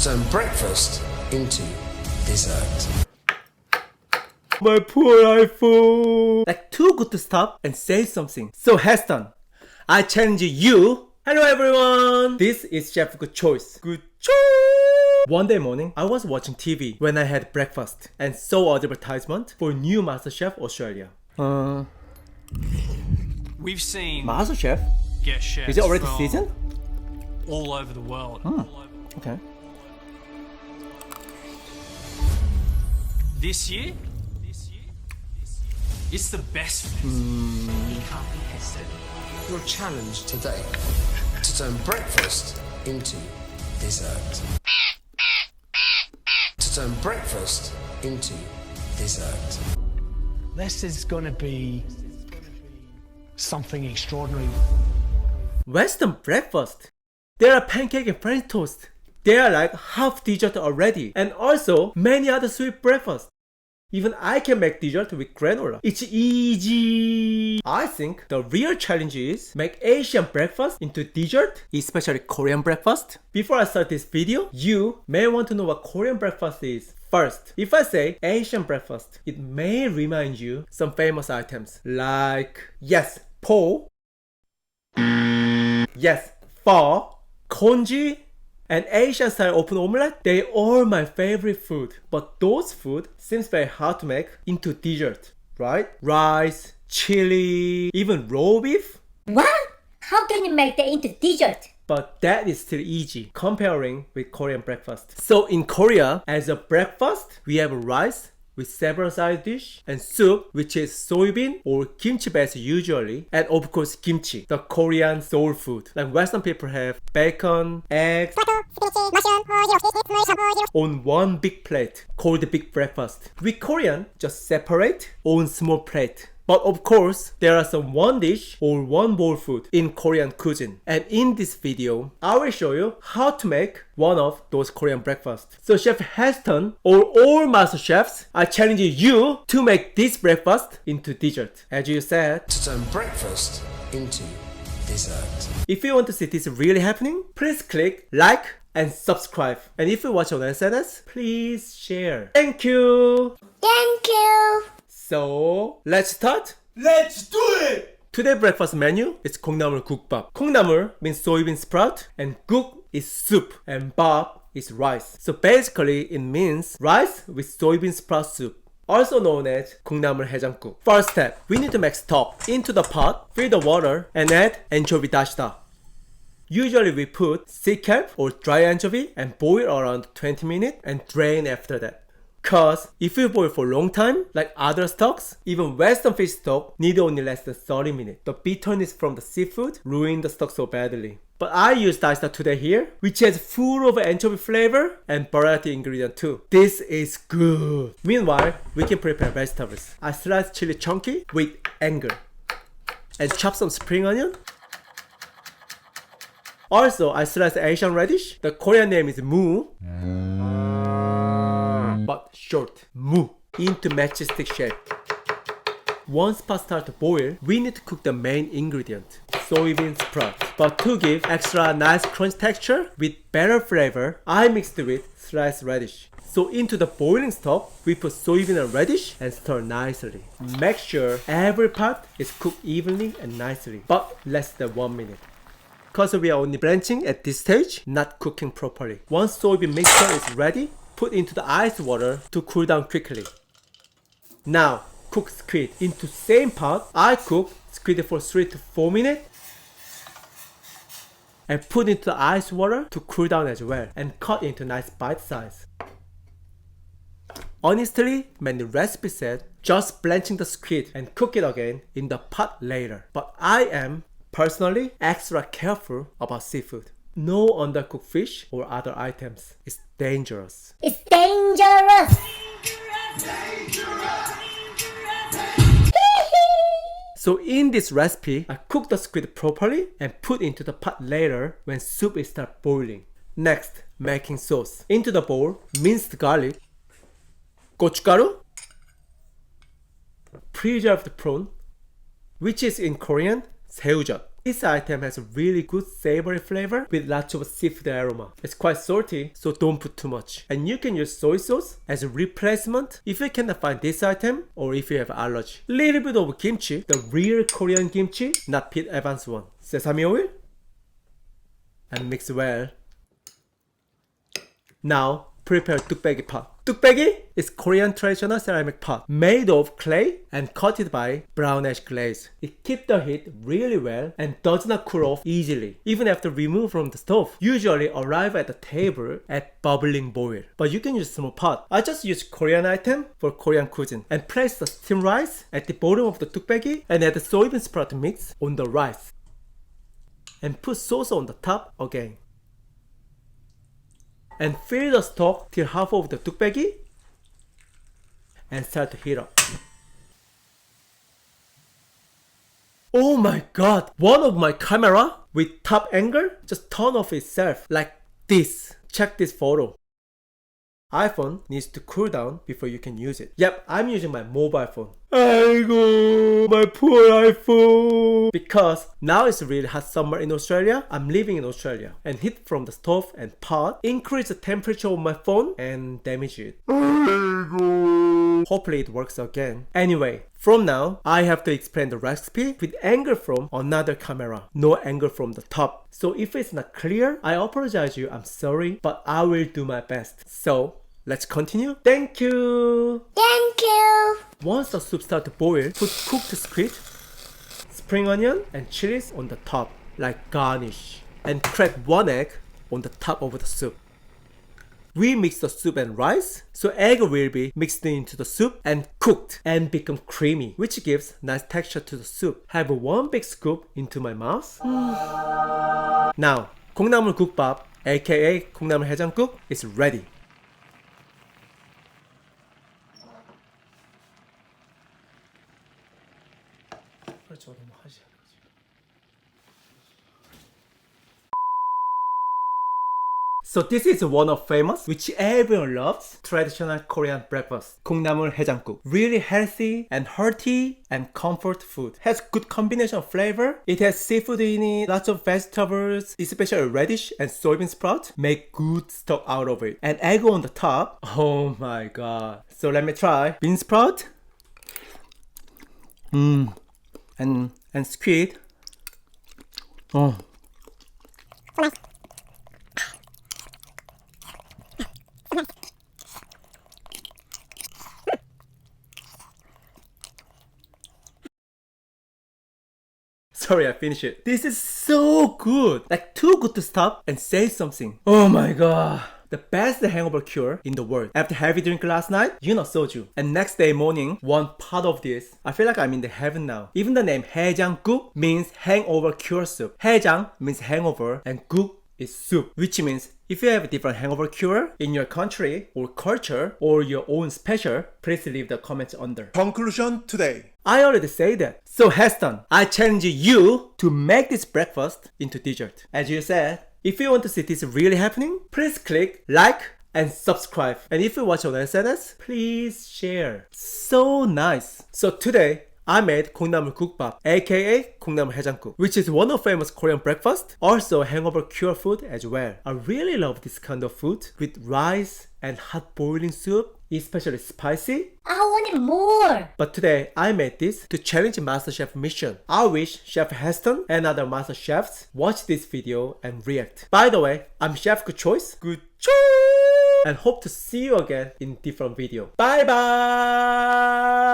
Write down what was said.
turn breakfast into dessert. My poor iPhone. Like too good to stop and say something. So Heston, I challenge you. Hello everyone. This is Chef Good Choice. Good choice. One day morning, I was watching TV when I had breakfast and saw advertisement for new Masterchef Australia. We've seen Masterchef? guest chefs Is it already from seasoned? all over the world. Okay. This year, it's the best. Your challenge today to turn breakfast into dessert. To turn breakfast into dessert. This is going to be something extraordinary. Western breakfast. There are pancake and French toast. They are like half dessert already. And also many other sweet breakfasts. Even I can make dessert with granola. It's easy. I think the real challenge is make Asian breakfast into dessert, especially Korean breakfast. Before I start this video, you may want to know what Korean breakfast is. First, if I say Asian breakfast, it may remind you some famous items like, yes, po, yes, pho, congee, and Asian style open omelette. They are my favorite food. But those food seems very hard to make into dessert, right? Rice, chili, even raw beef. What? How can you make that into dessert? But that is still easy comparing with Korean breakfast. So in Korea, as a breakfast, we have rice with several side dish and soup, which is soybean or kimchi based usually, and of course kimchi, the Korean soul food. Like Western people have bacon, eggs on one big plate called the big breakfast. We Korean just separate on small plate. But of course, there are some one dish or one bowl food in Korean cuisine. And in this video, I will show you how to make one of those Korean breakfasts. So Chef Heston or all master chefs, I challenge you to make this breakfast into dessert. As you said, To turn breakfast into dessert. if you want to see this really happening, please click like and subscribe. And if you watch on SNS, please share. Thank you. Thank you. So let's start. Let's do it. Today's breakfast menu is 콩나물 국밥. 콩나물 means soybean sprout and 국 is soup and 밥 is rice. So basically it means rice with soybean sprout soup, also known as 콩나물 해장국. First step, we need to make stock. Into the pot, fill the water and add anchovy dashda. Usually we put sea kelp or dry anchovy and boil around 20 minutes and drain after that. Cause if you boil for a long time, like other stocks, even Western fish stock need only less than 30 minutes. The bitterness from the seafood ruin the stock so badly. But I use dashda today here, which has full of anchovy flavor and variety ingredient too. This is good. Meanwhile, we can prepare vegetables. I slice chili chunky with anger and chop some spring onion. Also, I slice Asian radish. The Korean name is mu. But short, mu, into matchstick shape. Once pasta starts to boil, we need to cook the main ingredient, soybean sprout. But to give extra nice crunch texture with better flavor, I mixed it with sliced radish. So into the boiling stock, we put soybean and radish and stir nicely. Make sure every part is cooked evenly and nicely, but less than 1 minute. Because we are only blanching at this stage, not cooking properly. Once soybean mixture is ready, put into the ice water to cool down quickly. Now, cook squid. Into same pot, I cook squid for 3 to 4 minutes and put into the ice water to cool down as well and cut into nice bite size. Honestly, many recipe said just blanching the squid and cook it again in the pot later. But I am personally extra careful about seafood. No undercooked fish or other items. It's dangerous. It's dangerous. So in this recipe, I cook the squid properly and put into the pot later when soup is start boiling. Next, making sauce. Into the bowl, minced garlic, gochugaru, preserved prawn, which is in Korean, 새우젓. This item has a really good savory flavor with lots of seafood aroma. It's quite salty, so don't put too much. And you can use soy sauce as a replacement if you cannot find this item or if you have allergy. Little bit of kimchi, the real Korean kimchi, not Pete Evans one. Sesame oil and mix well. Now prepare tukbaegi pot. Tukbaegi is Korean traditional ceramic pot made of clay and coated by brownish glaze. It keeps the heat really well and does not cool off easily even after removed from the stove. Usually arrive at the table at bubbling boil, but you can use small pot. I just use Korean item for Korean cuisine and place the steamed rice at the bottom of the tukbaegi and add the soybean sprout mix on the rice and put sauce on the top again. And fill the stock till half of the tukbaegi and start to heat up. Oh my god! One of my camera with top angle just turned off itself like this. Check this photo. iPhone needs to cool down before you can use it. Yep, I'm using my mobile phone. Aigoo, my poor iPhone. Because now it's really hot summer in Australia. I'm living in Australia and heat from the stove and pot increase the temperature of my phone and damage it. Aigoo. Hopefully it works again. Anyway, from now I have to explain the recipe with angle from another camera, no angle from the top. So if it's not clear, I apologize you, I'm sorry, but I will do my best. So let's continue. Thank you. Thank you. Once the soup starts to boil, put cooked squid, spring onion and chilies on the top like garnish and crack one egg on the top of the soup. We mix the soup and rice, so egg will be mixed into the soup and cooked and become creamy, which gives nice texture to the soup. Have one big scoop into my mouth. Now, 콩나물 국밥, aka 콩나물 해장국, is ready. So this is one of famous, which everyone loves, traditional Korean breakfast, 콩나물 해장국. Really healthy and hearty and comfort food. Has good combination of flavor. It has seafood in it, lots of vegetables, especially radish and soybean sprout. Make good stock out of it. And egg on the top. Oh my god. So let me try. Bean sprout. And squid. Oh. Sorry, I finished it. This is so good. Like too good to stop and say something. Oh my god. The best hangover cure in the world. After heavy drink last night, you know soju. And next day morning, one pot of this. I feel like I'm in the heaven now. Even the name 해장국 means hangover cure soup. 해장 means hangover and 국 is soup. Which means if you have a different hangover cure in your country or culture or your own special, please leave the comments under. Conclusion today. I already said that. So Heston, I challenge you to make this breakfast into dessert. As you said, if you want to see this really happening, please click like and subscribe. And if you watch on SNS, please share. So nice. So today, I made 콩나물 국밥, aka 콩나물 해장국, which is one of famous Korean breakfast, also hangover cure food as well. I really love this kind of food with rice and hot boiling soup, especially spicy. I wanted more. But today I made this to challenge Masterchef mission. I wish Chef Heston and other Master Chefs watch this video and react. By the way, I'm Chef Good Choice. Good choice! And hope to see you again in different video. Bye bye!